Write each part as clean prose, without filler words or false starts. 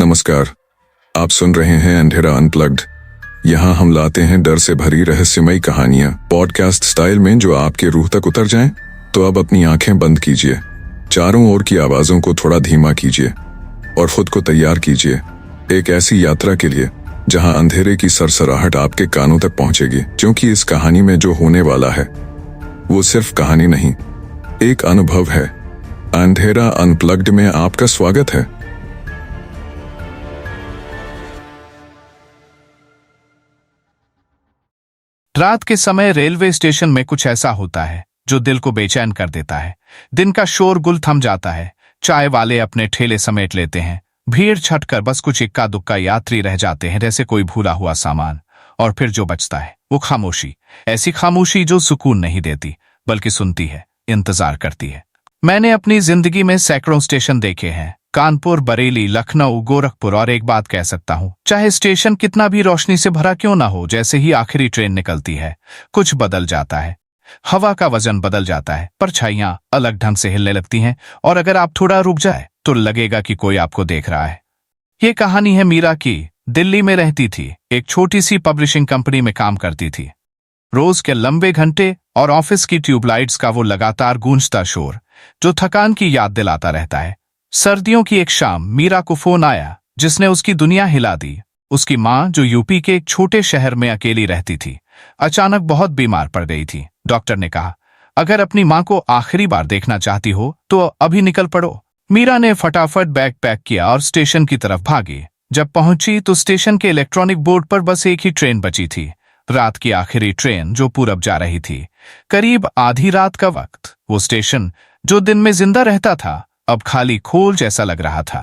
नमस्कार। आप सुन रहे हैं अंधेरा अनप्लग्ड। यहाँ हम लाते हैं डर से भरी रहस्यमयी कहानियां पॉडकास्ट स्टाइल में जो आपके रूह तक उतर जाएं। तो अब अपनी आंखें बंद कीजिए, चारों ओर की आवाजों को थोड़ा धीमा कीजिए और खुद को तैयार कीजिए एक ऐसी यात्रा के लिए जहां अंधेरे की सरसराहट आपके कानों तक पहुंचेगी। क्योंकि इस कहानी में जो होने वाला है वो सिर्फ कहानी नहीं, एक अनुभव है। अंधेरा अनप्लग्ड में आपका स्वागत है। रात के समय रेलवे स्टेशन में कुछ ऐसा होता है जो दिल को बेचैन कर देता है। दिन का शोरगुल थम जाता है, चाय वाले अपने ठेले समेट लेते हैं, भीड़ छटकर बस कुछ इक्का दुक्का यात्री रह जाते हैं, जैसे कोई भूला हुआ सामान। और फिर जो बचता है वो खामोशी, ऐसी खामोशी जो सुकून नहीं देती बल्कि सुनती है, इंतजार करती है। मैंने अपनी जिंदगी में सैकड़ों स्टेशन देखे हैं, कानपुर, बरेली, लखनऊ, गोरखपुर, और एक बात कह सकता हूँ, चाहे स्टेशन कितना भी रोशनी से भरा क्यों ना हो, जैसे ही आखिरी ट्रेन निकलती है कुछ बदल जाता है। हवा का वजन बदल जाता है, परछाइयां अलग ढंग से हिलने लगती हैं, और अगर आप थोड़ा रुक जाए तो लगेगा कि कोई आपको देख रहा है। ये कहानी है मीरा की। दिल्ली में रहती थी, एक छोटी सी पब्लिशिंग कंपनी में काम करती थी। रोज के लंबे घंटे और ऑफिस की ट्यूबलाइट्स का वो लगातार गूंजता शोर जो थकान की याद दिलाता रहता है। सर्दियों की एक शाम मीरा को फोन आया जिसने उसकी दुनिया हिला दी। उसकी माँ, जो यूपी के एक छोटे शहर में अकेली रहती थी, अचानक बहुत बीमार पड़ गई थी। डॉक्टर ने कहा, अगर अपनी माँ को आखिरी बार देखना चाहती हो तो अभी निकल पड़ो। मीरा ने फटाफट बैग पैक किया और स्टेशन की तरफ भागी। जब पहुंची तो स्टेशन के इलेक्ट्रॉनिक बोर्ड पर बस एक ही ट्रेन बची थी, रात की आखिरी ट्रेन जो पूरब जा रही थी। करीब आधी रात का वक्त। वो स्टेशन जो दिन में जिंदा रहता था अब खाली खोल जैसा लग रहा था।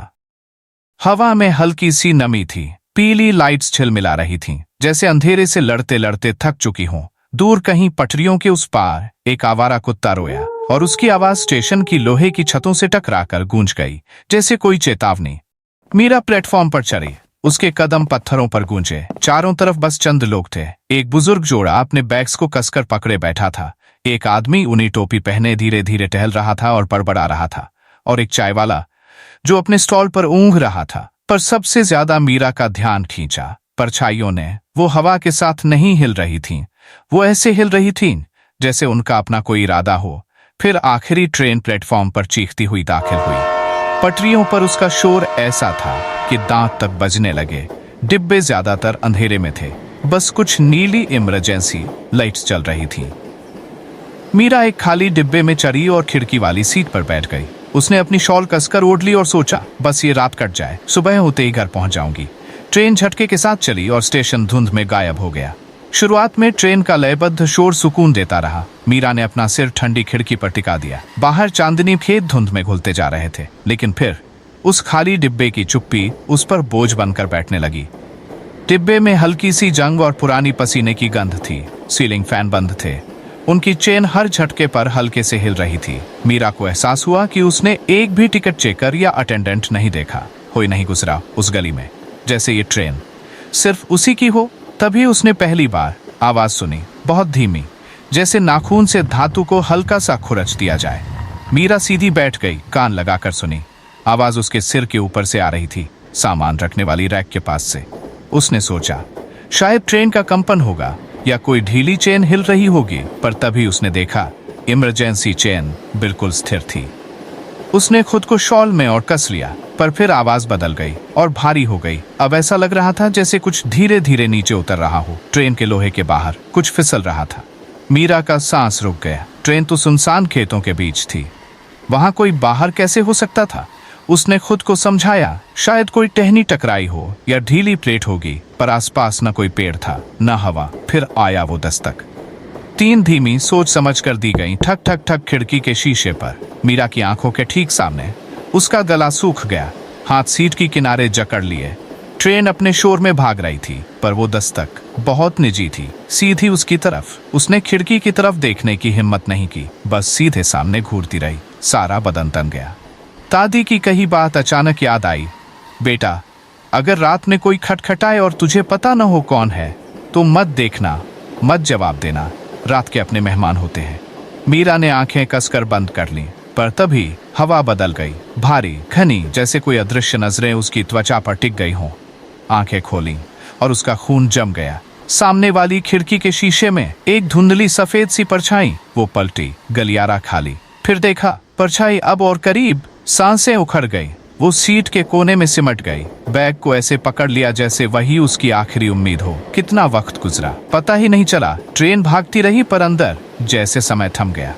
हवा में हल्की सी नमी थी, पीली लाइट्स झिलमिला रही थीं, जैसे अंधेरे से लड़ते लड़ते थक चुकी हों। दूर कहीं पटरियों के उस पार एक आवारा कुत्ता रोया और उसकी आवाज स्टेशन की लोहे की छतों से टकराकर गूंज गई, जैसे कोई चेतावनी। मीरा प्लेटफॉर्म पर चढ़ी, उसके कदम पत्थरों पर गूंजे। चारों तरफ बस चंद लोग थे। एक बुजुर्ग जोड़ा अपने बैग्स को कसकर पकड़े बैठा था, एक आदमी ऊनी टोपी पहने धीरे धीरे टहल रहा था और बड़बड़ा रहा था, और एक चाय वाला जो अपने स्टॉल पर ऊँघ रहा था। पर सबसे ज्यादा मीरा का ध्यान खींचा परछाइयों ने। वो हवा के साथ नहीं हिल रही थीं, वो ऐसे हिल रही थीं जैसे उनका अपना कोई इरादा हो। फिर आखिरी ट्रेन प्लेटफॉर्म पर चीखती हुई दाखिल हुई। पटरियों पर उसका शोर ऐसा था कि दांत तक बजने लगे। डिब्बे ज्यादातर अंधेरे में थे, बस कुछ नीली इमरजेंसी लाइट्स चल रही थी। मीरा एक खाली डिब्बे में चढ़ी और खिड़की वाली सीट पर बैठ गई। उसने अपनी शॉल कसकर ओढ़ ली और सोचा, बस ये रात कट जाए, सुबह होते ही घर पहुंच जाऊंगी। ट्रेन झटके के साथ चली और स्टेशन धुंध में गायब हो गया। शुरुआत में ट्रेन का लयबद्ध शोर सुकून देता रहा। मीरा ने अपना सिर ठंडी खिड़की पर टिका दिया। बाहर चांदनी खेत धुंध में घुलते जा रहे थे, लेकिन फिर उस खाली डिब्बे की चुप्पी उस पर बोझ बनकर बैठने लगी। डिब्बे में हल्की सी जंग और पुरानी पसीने की गंध थी। सीलिंग फैन बंद थे, उनकी चेन हर झटके पर हल्के से हिल रही थी। मीरा को एहसास हुआ कि उसने एक भी टिकट चेकर या अटेंडेंट नहीं देखा। कोई नहीं गुजरा उस गली में, जैसे ये ट्रेन सिर्फ उसी की हो। तभी उसने पहली बार आवाज सुनी, बहुत धीमी, जैसे नाखून से धातु को हल्का सा खुरच दिया जाए। मीरा सीधी बैठ गई, कान लगाकर सुनी। आवाज उसके सिर के ऊपर से आ रही थी, सामान रखने वाली रैक के पास से। उसने सोचा, शायद ट्रेन का कंपन होगा या कोई ढीली चेन हिल रही होगी, पर तभी उसने देखा इमरजेंसी चेन बिल्कुल स्थिर थी। उसने खुद को शॉल में और कस लिया, पर फिर आवाज बदल गई और भारी हो गई। अब ऐसा लग रहा था जैसे कुछ धीरे धीरे नीचे उतर रहा हो। ट्रेन के लोहे के बाहर कुछ फिसल रहा था। मीरा का सांस रुक गया। ट्रेन तो सुनसान खेतों के बीच थी, वहां कोई बाहर कैसे हो सकता था? उसने खुद को समझाया, शायद कोई टहनी टकराई हो या ढीली प्लेट होगी, पर आसपास न कोई पेड़ था न हवा। फिर आया वो दस्तक। 3 धीमी सोच समझ कर दी गई, ठक ठक ठक, खिड़की के शीशे पर। मीरा की आंखों के ठीक सामने। उसका गला सूख गया, हाथ सीट की किनारे जकड़ लिए। ट्रेन अपने शोर में भाग रही थी, पर वो दस्तक बहुत निजी थी, सीधी उसकी तरफ। उसने खिड़की की तरफ देखने की हिम्मत नहीं की, बस सीधे सामने घूरती रही। सारा बदन तन गया। दादी की कही बात अचानक याद आई, बेटा, अगर रात में कोई खटखटाए और तुझे पता न हो कौन है तो मत देखना, मत जवाब देना, रात के अपने मेहमान होते हैं। मीरा ने आंखें कसकर बंद कर लीं। पर तभी हवा बदल गई, भारी घनी, जैसे कोई अदृश्य नजरें उसकी त्वचा पर टिक गई हों। आंखें खोली और उसका खून जम गया। सामने वाली खिड़की के शीशे में एक धुंधली सफेद सी परछाई। वो पलटी, गलियारा खाली। फिर देखा, परछाई अब और करीब। सांसें उखड़ गई। वो सीट के कोने में सिमट गई। बैग को ऐसे पकड़ लिया जैसे वही उसकी आखिरी उम्मीद हो। कितना वक्त गुजरा पता ही नहीं चला। ट्रेन भागती रही, पर अंदर जैसे समय थम गया।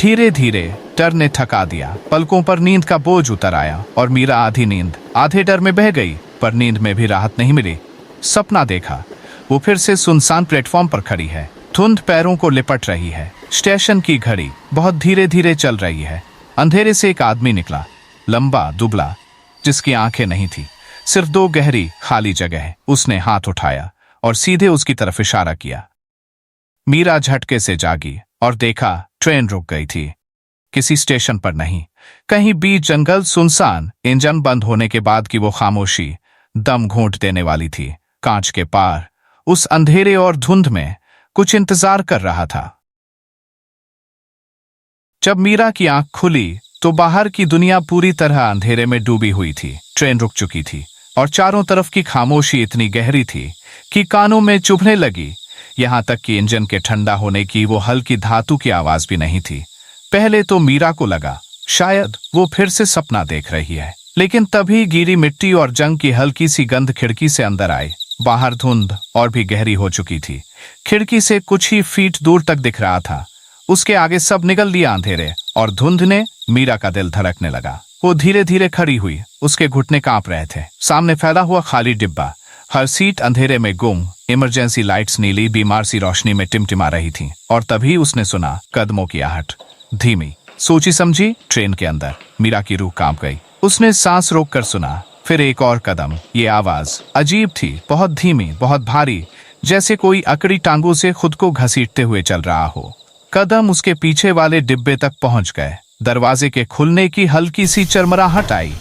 धीरे धीरे डर ने थका दिया। पलकों पर नींद का बोझ उतर आया और मीरा आधी नींद आधे डर में बह गई। पर नींद में भी राहत नहीं मिली। सपना देखा, वो फिर से सुनसान प्लेटफॉर्म पर खड़ी है। धुंध पैरों को लिपट रही है। स्टेशन की घड़ी बहुत धीरे धीरे चल रही है। अंधेरे से एक आदमी निकला, लंबा दुबला, जिसकी आंखें नहीं थी, सिर्फ दो गहरी खाली जगह। उसने हाथ उठाया और सीधे उसकी तरफ इशारा किया। मीरा झटके से जागी और देखा, ट्रेन रुक गई थी। किसी स्टेशन पर नहीं, कहीं बीच जंगल, सुनसान। इंजन बंद होने के बाद की वो खामोशी दम घोंट देने वाली थी। कांच के पार उस अंधेरे और धुंध में कुछ इंतजार कर रहा था। जब मीरा की आंख खुली तो बाहर की दुनिया पूरी तरह अंधेरे में डूबी हुई थी। ट्रेन रुक चुकी थी और चारों तरफ की खामोशी इतनी गहरी थी कि कानों में चुभने लगी। यहां तक कि इंजन के ठंडा होने की वो हल्की धातु की आवाज भी नहीं थी। पहले तो मीरा को लगा शायद वो फिर से सपना देख रही है, लेकिन तभी गीली मिट्टी और जंग की हल्की सी गंध खिड़की से अंदर आई। बाहर धुंध और भी गहरी हो चुकी थी। खिड़की से कुछ ही फीट दूर तक दिख रहा था। उसके आगे सब निगल लिया अंधेरे, और धुंध ने मीरा का दिल धड़कने लगा। वो धीरे धीरे खड़ी हुई। उसके घुटने कांप रहे थे। सामने फैला हुआ खाली डिब्बा, हर सीट अंधेरे में गुम। इमरजेंसी लाइट्स नीली बीमार सी रोशनी में टिमटिमा रही थीं। और तभी उसने सुना कदमों की आहट, धीमी, सोची समझी। ट्रेन के अंदर मीरा की रूह कांप गई। उसने सांस रोककर सुना, फिर एक और कदम। ये आवाज अजीब थी, बहुत धीमी, बहुत भारी, जैसे कोई अकड़ी टांगों से खुद को घसीटते हुए चल रहा हो। कदम उसके पीछे वाले डिब्बे तक पहुंच गए। दरवाजे के खुलने की हल्की सी चरमराहट आई।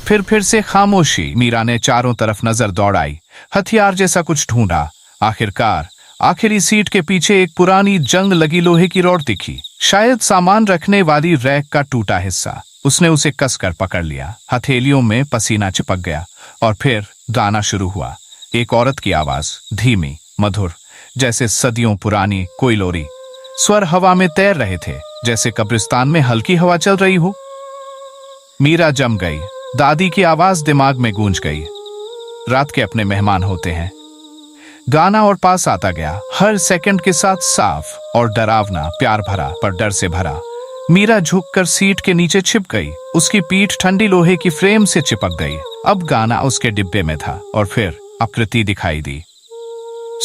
फिर से खामोशी। मीरा ने चारों तरफ नजर दौड़ाई, हथियार जैसा कुछ ढूंढा। आखिरकार आखिरी सीट के पीछे एक पुरानी जंग लगी लोहे की रॉड दिखी, शायद सामान रखने वाली रैक का टूटा हिस्सा। उसने उसे कसकर पकड़ लिया। हथेलियों में पसीना चिपक गया और फिर गाना शुरू हुआ। एक औरत की आवाज, धीमी, मधुर, जैसे सदियों पुरानी कोई लोरी। स्वर हवा में तैर रहे थे, जैसे कब्रिस्तान में हल्की हवा चल रही हो। मीरा जम गई। दादी की आवाज दिमाग में गूंज गई। रात के अपने मेहमान होते हैं। गाना और पास आता गया, हर सेकंड के साथ साफ और डरावना, प्यार भरा पर डर से भरा। मीरा झुककर सीट के नीचे छिप गई। उसकी पीठ ठंडी लोहे की फ्रेम से चिपक गई। अब गाना उसके डिब्बे में था और फिर आकृति दिखाई दी।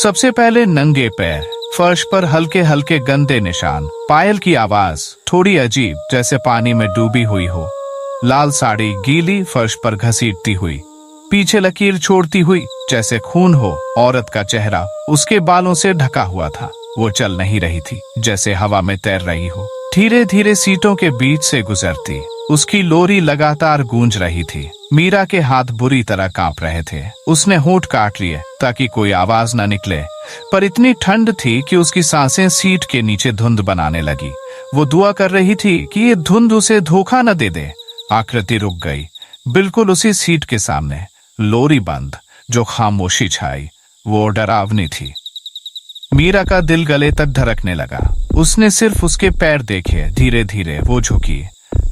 सबसे पहले नंगे पैर, फर्श पर हल्के हल्के गंदे निशान। पायल की आवाज थोड़ी अजीब, जैसे पानी में डूबी हुई हो। लाल साड़ी गीली फर्श पर घसीटती हुई, पीछे लकीर छोड़ती हुई, जैसे खून हो। औरत का चेहरा उसके बालों से ढका हुआ था। वो चल नहीं रही थी, जैसे हवा में तैर रही हो। धीरे धीरे सीटों के बीच से गुजरती। उसकी लोरी लगातार गूंज रही थी। मीरा के हाथ बुरी तरह कांप रहे थे। उसने होंठ काट लिए ताकि कोई आवाज न निकले, पर इतनी ठंड थी कि उसकी सांसें सीट के नीचे धुंध बनाने लगी। वो दुआ कर रही थी कि ये धुंध उसे धोखा न दे दे। आकृति रुक गई, बिल्कुल उसी सीट के सामने। लोरी बंद, जो खामोशी छाई वो डरावनी थी। मीरा का दिल गले तक धड़कने लगा। उसने सिर्फ उसके पैर देखे। धीरे धीरे वो झुकी।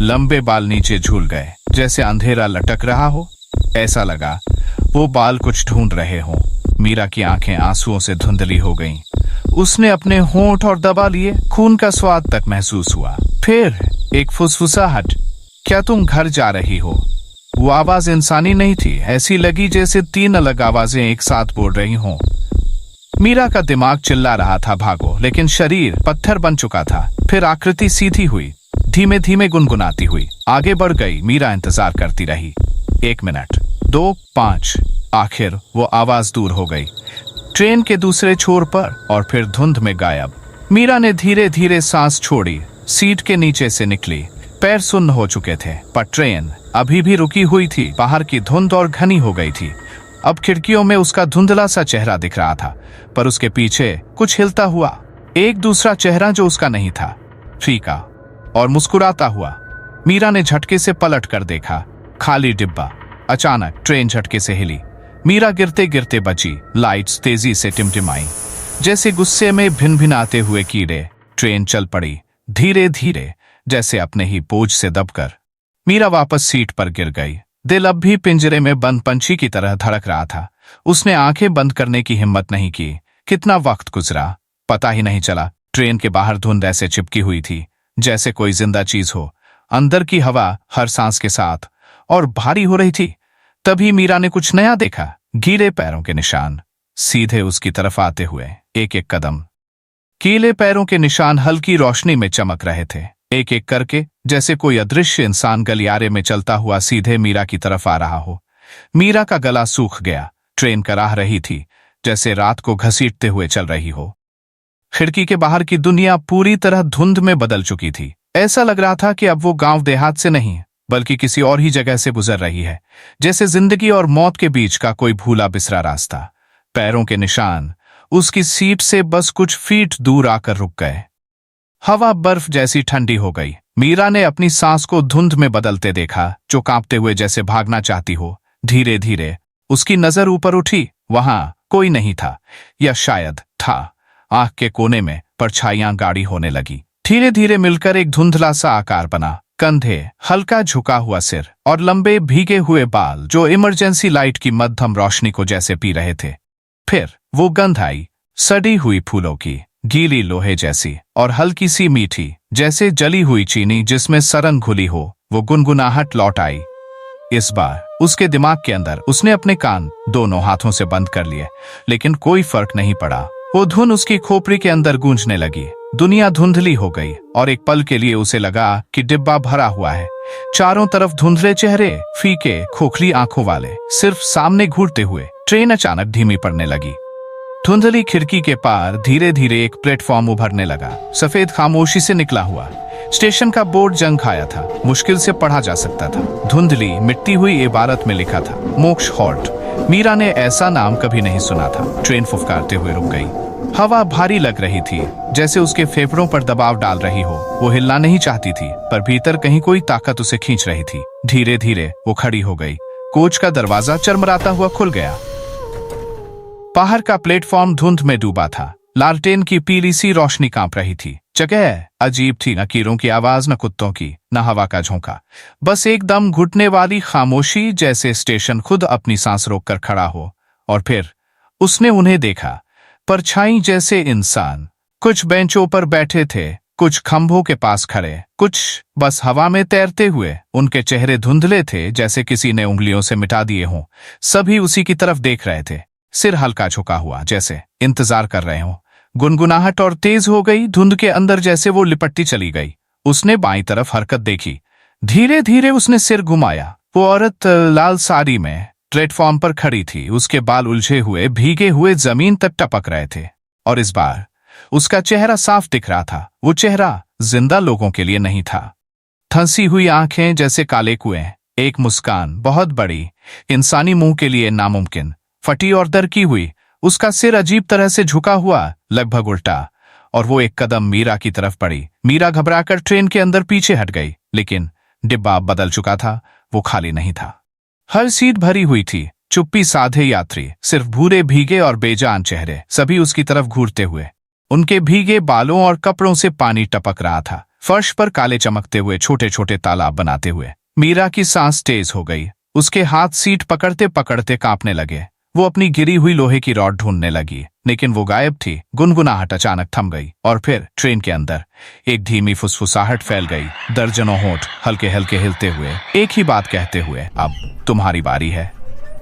लंबे बाल नीचे झूल गए, जैसे अंधेरा लटक रहा हो। ऐसा लगा वो बाल कुछ ढूंढ रहे हों। मीरा की आंखें आंसुओं से धुंधली हो गईं। उसने अपने होंठ और दबा लिए। खून का स्वाद तक महसूस हुआ। फिर एक फुसफुसाहट, क्या तुम घर जा रही हो? वो आवाज इंसानी नहीं थी, ऐसी लगी जैसे तीन अलग आवाजें एक साथ बोल रही हों। मीरा का दिमाग चिल्ला रहा था भागो, लेकिन शरीर पत्थर बन चुका था। फिर आकृति सीधी हुई, धीमे धीमे गुनगुनाती हुई आगे बढ़ गई। मीरा इंतजार करती रही। 1 मिनट, 2, 5। आखिर वो आवाज दूर हो गई, ट्रेन के दूसरे छोर पर, और फिर धुंध में गायब। मीरा ने धीरे धीरे सांस छोड़ी, सीट के नीचे से निकली। पैर सुन्न हो चुके थे, पर ट्रेन अभी भी रुकी हुई थी। बाहर की धुंध और घनी हो गई थी। अब खिड़कियों में उसका धुंधला सा चेहरा दिख रहा था, पर उसके पीछे कुछ हिलता हुआ एक दूसरा चेहरा जो उसका नहीं था। फीका, और मुस्कुराता हुआ। मीरा ने झटके से पलट कर देखा, खाली डिब्बा। अचानक ट्रेन झटके से हिली। मीरा गिरते गिरते बची। लाइट्स तेजी से टिमटिमाई, जैसे गुस्से में भिनभिनाते हुए कीड़े। ट्रेन चल पड़ी, धीरे धीरे, जैसे अपने ही बोझ से दबकर। मीरा वापस सीट पर गिर गई। दिल अब भी पिंजरे में बंद पंछी की तरह धड़क रहा था। उसने आंखें बंद करने की हिम्मत नहीं की। कितना वक्त गुजरा, पता ही नहीं चला। ट्रेन के बाहर धुंध ऐसे चिपकी हुई थी जैसे कोई जिंदा चीज हो। अंदर की हवा हर सांस के साथ और भारी हो रही थी। तभी मीरा ने कुछ नया देखा। गीले पैरों के निशान, सीधे उसकी तरफ आते हुए। एक एक कदम। गीले पैरों के निशान हल्की रोशनी में चमक रहे थे, एक एक करके, जैसे कोई अदृश्य इंसान गलियारे में चलता हुआ सीधे मीरा की तरफ आ रहा हो। मीरा का गला सूख गया। ट्रेन कराह रही थी, जैसे रात को घसीटते हुए चल रही हो। खिड़की के बाहर की दुनिया पूरी तरह धुंध में बदल चुकी थी। ऐसा लग रहा था कि अब वो गांव देहात से नहीं, बल्कि किसी और ही जगह से गुजर रही है, जैसे जिंदगी और मौत के बीच का कोई भूला बिसरा रास्ता। पैरों के निशान उसकी सीट से बस कुछ फीट दूर आकर रुक गए। हवा बर्फ जैसी ठंडी हो गई। मीरा ने अपनी सांस को धुंध में बदलते देखा, जो कांपते हुए जैसे भागना चाहती हो। धीरे धीरे उसकी नजर ऊपर उठी। वहां कोई नहीं था, या शायद था। आंख के कोने में परछाइयां गाढ़ी होने लगी, धीरे धीरे मिलकर एक धुंधला सा आकार बना। कंधे, हल्का झुका हुआ सिर और लंबे भीगे हुए बाल जो इमरजेंसी लाइट की मध्यम रोशनी को जैसे पी रहे थे। फिर वो गंध आई, सड़ी हुई फूलों की, गीली लोहे जैसी और हल्की सी मीठी, जैसे जली हुई चीनी जिसमें सरन घुली हो। वो गुनगुनाहट लौट आई। इस बार उसके दिमाग के अंदर। उसने अपने कान दोनों हाथों से बंद कर लिए, लेकिन कोई फर्क नहीं पड़ा। वो धुन उसकी खोपड़ी के अंदर गूंजने लगी। दुनिया धुंधली हो गई और एक पल के लिए उसे लगा कि डिब्बा भरा हुआ है। चारों तरफ धुंधले चेहरे, फीके खोखली आंखों वाले, सिर्फ सामने घूरते हुए। ट्रेन अचानक धीमी पड़ने लगी। धुंधली खिड़की के पार धीरे धीरे एक प्लेटफॉर्म उभरने लगा, सफेद खामोशी से निकला हुआ। स्टेशन का बोर्ड जंग खाया था, मुश्किल से पढ़ा जा सकता था। धुंधली मिट्टी हुई इबारत में लिखा था, मोक्ष हॉल्ट। मीरा ने ऐसा नाम कभी नहीं सुना था। ट्रेन फुफकारते हुए रुक गई। हवा भारी लग रही थी, जैसे उसके फेफड़ों पर दबाव डाल रही हो। वो हिलना नहीं चाहती थी, पर भीतर कहीं कोई ताकत उसे खींच रही थी। धीरे धीरे वो खड़ी हो गई। कोच का दरवाजा चरमराता हुआ खुल गया। बाहर का प्लेटफॉर्म धुंध में डूबा था। लालटेन की पीली सी रोशनी कांप रही थी। जगह अजीब थी, न कीड़ों की आवाज, न कुत्तों की, न हवा का झोंका। बस एकदम घुटने वाली खामोशी, जैसे स्टेशन खुद अपनी सांस रोककर खड़ा हो। और फिर उसने उन्हें देखा, परछाई जैसे इंसान। कुछ बेंचों पर बैठे थे, कुछ खंभों के पास खड़े, कुछ बस हवा में तैरते हुए। उनके चेहरे धुंधले थे, जैसे किसी ने उंगलियों से मिटा दिए हों। सभी उसी की तरफ देख रहे थे, सिर हल्का झुका हुआ, जैसे इंतजार कर रहे हों। गुनगुनाहट और तेज हो गई। धुंध के अंदर जैसे वो लिपटती चली गई। उसने बाईं तरफ हरकत देखी। धीरे धीरे उसने सिर घुमाया। वो औरत लाल साड़ी में प्लेटफॉर्म पर खड़ी थी। उसके बाल उलझे हुए, भीगे हुए जमीन तक टपक रहे थे। और इस बार उसका चेहरा साफ दिख रहा था। वो चेहरा जिंदा लोगों के लिए नहीं था। धंसी हुई आंखें जैसे काले कुएं, एक मुस्कान बहुत बड़ी, इंसानी मुंह के लिए नामुमकिन, फटी और दरकी हुई। उसका सिर अजीब तरह से झुका हुआ, लगभग उल्टा। और वो एक कदम मीरा की तरफ बढ़ी। मीरा घबराकर ट्रेन के अंदर पीछे हट गई, लेकिन डिब्बा बदल चुका था। वो खाली नहीं था। हर सीट भरी हुई थी। चुप्पी साधे यात्री, सिर्फ भूरे भीगे और बेजान चेहरे, सभी उसकी तरफ घूरते हुए। उनके भीगे बालों और कपड़ों से पानी टपक रहा था, फर्श पर काले चमकते हुए छोटे छोटे तालाब बनाते हुए। मीरा की सांस तेज हो गई। उसके हाथ सीट पकड़ते पकड़ते कांपने लगे। वो अपनी गिरी हुई लोहे की रॉड ढूंढने लगी, लेकिन वो गायब थी। गुनगुनाहट अचानक थम गई और फिर ट्रेन के अंदर एक धीमी फुसफुसाहट फैल गई। दर्जनों होंठ हल्के हल्के हिलते हुए, एक ही बात कहते हुए, अब तुम्हारी बारी है।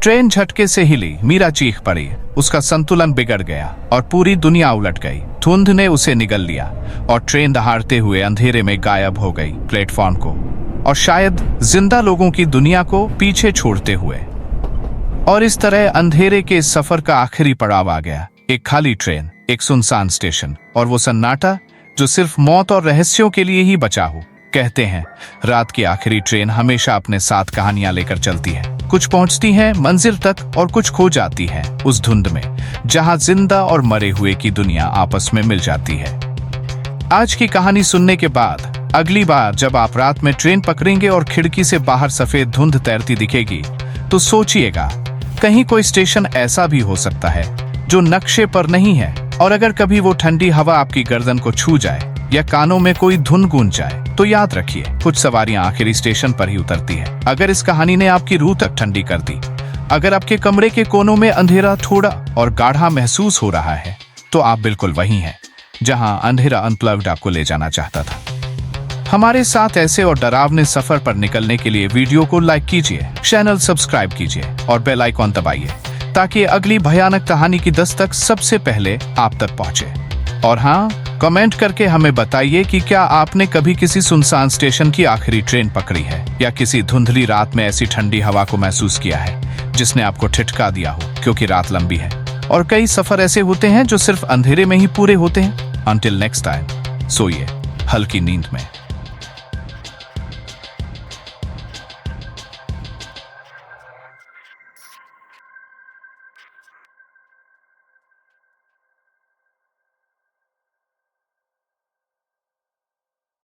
ट्रेन झटके से हिली। मीरा चीख पड़ी। उसका संतुलन बिगड़ गया और पूरी दुनिया उलट गई। धुंध ने उसे निगल लिया और ट्रेन दहाड़ते हुए अंधेरे में गायब हो गई, प्लेटफॉर्म को और शायद जिंदा लोगों की दुनिया को पीछे छोड़ते हुए। और इस तरह अंधेरे के सफर का आखिरी पड़ाव आ गया। एक खाली ट्रेन, एक सुनसान स्टेशन और वो सन्नाटा जो सिर्फ मौत और रहस्यों के लिए ही बचा हो। कहते हैं रात की आखिरी ट्रेन हमेशा अपने साथ कहानियां लेकर चलती है। कुछ पहुंचती हैं मंजिल तक और कुछ खो जाती है उस धुंध में, जहां जिंदा और मरे हुए की दुनिया आपस में मिल जाती है। आज की कहानी सुनने के बाद अगली बार जब आप रात में ट्रेन पकड़ेंगे और खिड़की से बाहर सफेद धुंध तैरती दिखेगी तो सोचिएगा, कहीं कोई स्टेशन ऐसा भी हो सकता है जो नक्शे पर नहीं है। और अगर कभी वो ठंडी हवा आपकी गर्दन को छू जाए या कानों में कोई धुन गूंज जाए तो याद रखिए, कुछ सवारियां आखिरी स्टेशन पर ही उतरती है। अगर इस कहानी ने आपकी रूह तक ठंडी कर दी, अगर आपके कमरे के कोनों में अंधेरा थोड़ा और गाढ़ा महसूस हो रहा है, तो आप बिल्कुल वही हैं जहां अंधेरा अनप्लग्ड आपको ले जाना चाहता था। हमारे साथ ऐसे और डरावने सफर पर निकलने के लिए वीडियो को लाइक कीजिए, चैनल सब्सक्राइब कीजिए और बेल आइकॉन दबाइए ताकि अगली भयानक कहानी की दस्तक सबसे पहले आप तक पहुंचे। और हाँ, कमेंट करके हमें बताइए कि क्या आपने कभी किसी सुनसान स्टेशन की आखिरी ट्रेन पकड़ी है या किसी धुंधली रात में ऐसी ठंडी हवा को महसूस किया है जिसने आपको ठिठका दिया हो, क्योंकि रात लंबी है और कई सफर ऐसे होते हैं जो सिर्फ अंधेरे में ही पूरे होते हैं। अंटिल नेक्स्ट टाइम, सोइए हल्की नींद में।